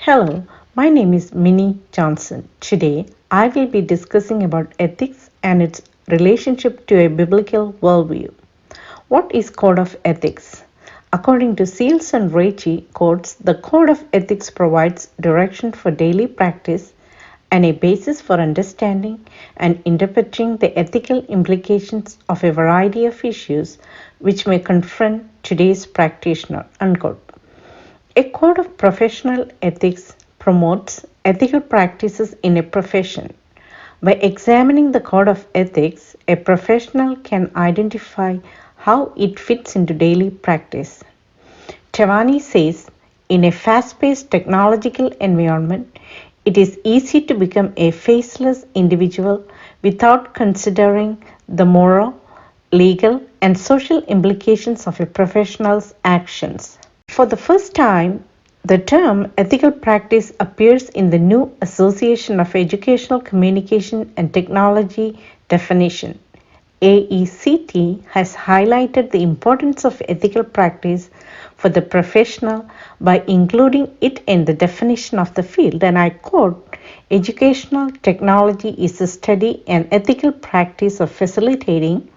Hello, my name is Minnie Johnson. Today, I will be discussing about ethics and its relationship to a biblical worldview. What is Code of Ethics? According to Seals and Ricci codes, the Code of Ethics provides direction for daily practice and a basis for understanding and interpreting the ethical implications of a variety of issues which may confront today's practitioner. Unquote. A code of professional ethics promotes ethical practices in a profession. By examining the code of ethics, a professional can identify how it fits into daily practice. Tavani says, in a fast-paced technological environment, it is easy to become a faceless individual without considering the moral, legal, and social implications of a professional's actions. For the first time, the term ethical practice appears in the new Association of Educational Communication and Technology definition. AECT has highlighted the importance of ethical practice for the professional by including it in the definition of the field, and I quote, "Educational technology is the study and ethical practice of facilitating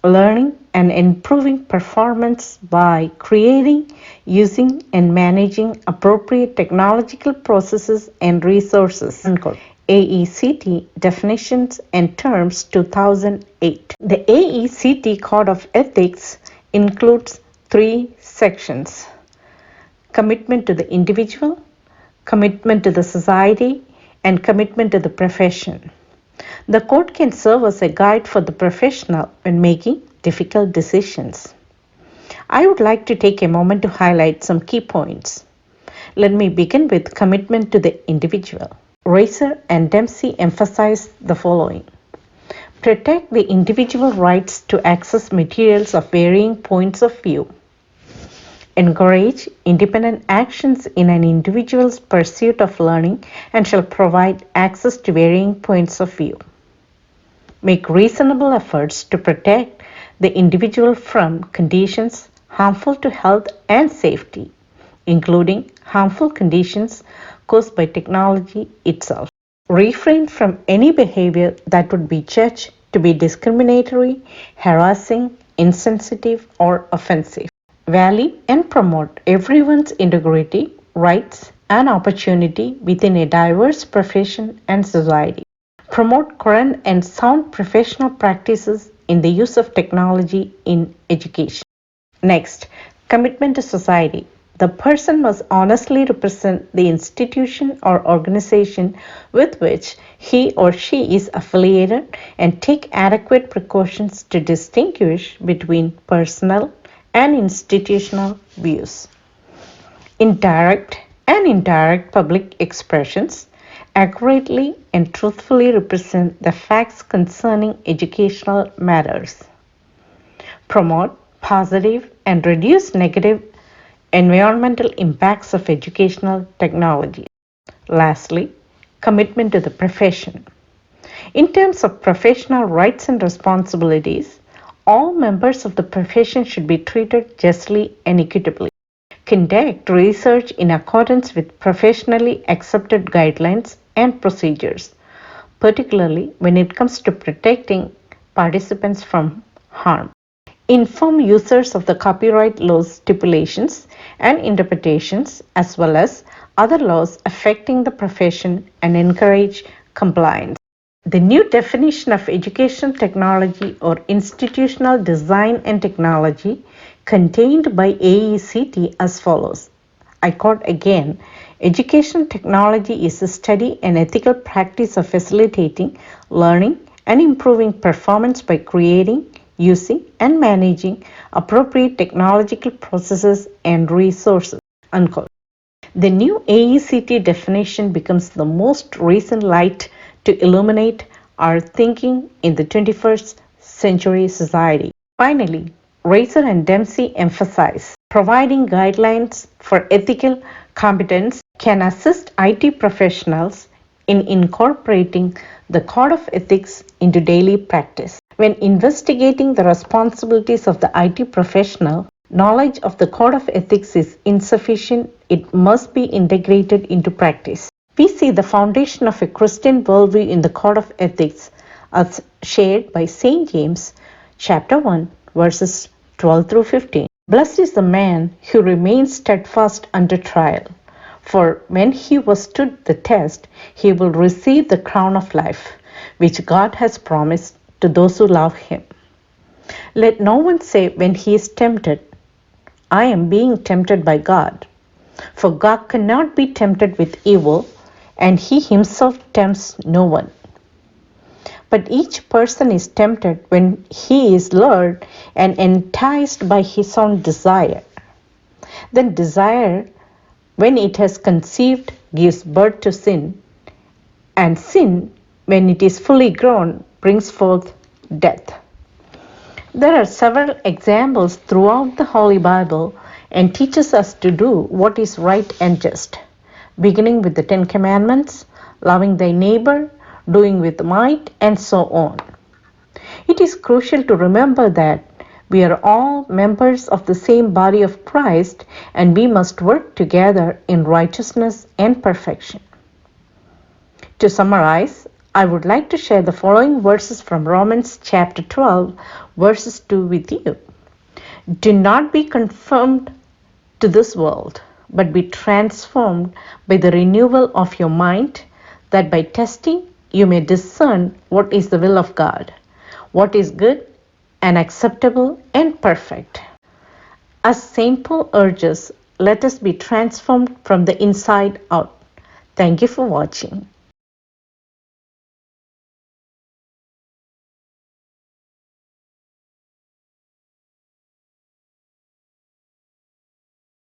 learning and improving performance by creating, using, and managing appropriate technological processes and resources." Unquote. AECT Definitions and Terms 2008. The AECT Code of Ethics includes three sections: commitment to the individual, commitment to the society, and commitment to the profession. The code can serve as a guide for the professional when making difficult decisions. I would like to take a moment to highlight some key points. Let me begin with commitment to the individual. Reiser and Dempsey emphasize the following: protect the individual rights to access materials of varying points of view. Encourage independent actions in an individual's pursuit of learning and shall provide access to varying points of view. Make reasonable efforts to protect the individual from conditions harmful to health and safety, including harmful conditions caused by technology itself. Refrain from any behavior that would be judged to be discriminatory, harassing, insensitive, or offensive. Value and promote everyone's integrity, rights, and opportunity within a diverse profession and society. Promote current and sound professional practices in the use of technology in education. Next, commitment to society. The person must honestly represent the institution or organization with which he or she is affiliated and take adequate precautions to distinguish between personal and institutional views. Indirect and indirect public expressions accurately and truthfully represent the facts concerning educational matters. Promote positive and reduce negative environmental impacts of educational technology. Lastly, commitment to the profession. In terms of professional rights and responsibilities, all members of the profession should be treated justly and equitably. Conduct research in accordance with professionally accepted guidelines and procedures, particularly when it comes to protecting participants from harm. Inform users of the copyright law's stipulations and interpretations, as well as other laws affecting the profession, and encourage compliance. The new definition of educational technology or institutional design and technology contained by AECT as follows. I quote again, "Educational technology is the study and ethical practice of facilitating learning and improving performance by creating, using, and managing appropriate technological processes and resources." Unquote. The new AECT definition becomes the most recent light to illuminate our thinking in the 21st century society. Finally, Reiser and Dempsey emphasize providing guidelines for ethical competence can assist IT professionals in incorporating the code of ethics into daily practice. When investigating the responsibilities of the IT professional, Knowledge of the code of ethics is insufficient, it must be integrated into practice. We see the foundation of a Christian worldview in the code of ethics as shared by St. James chapter 1 verses 12 through 15. Blessed is the man who remains steadfast under trial, for when he was stood the test, he will receive the crown of life, which God has promised to those who love him. Let no one say when he is tempted, I am being tempted by God. For God cannot be tempted with evil, and he himself tempts no one. But each person is tempted when he is lured and enticed by his own desire. Then desire, when it has conceived, gives birth to sin, and sin, when it is fully grown, brings forth death. There are several examples throughout the Holy Bible and teaches us to do what is right and just, beginning with the Ten Commandments, loving thy neighbor, doing with might, and so on. It is crucial to remember that we are all members of the same body of Christ and we must work together in righteousness and perfection. To summarize, I would like to share the following verses from Romans chapter 12, verses 2 with you. Do not be conformed to this world, but be transformed by the renewal of your mind, that by testing you may discern what is the will of God, what is good and acceptable and perfect. As St. Paul urges, let us be transformed from the inside out. Thank you for watching.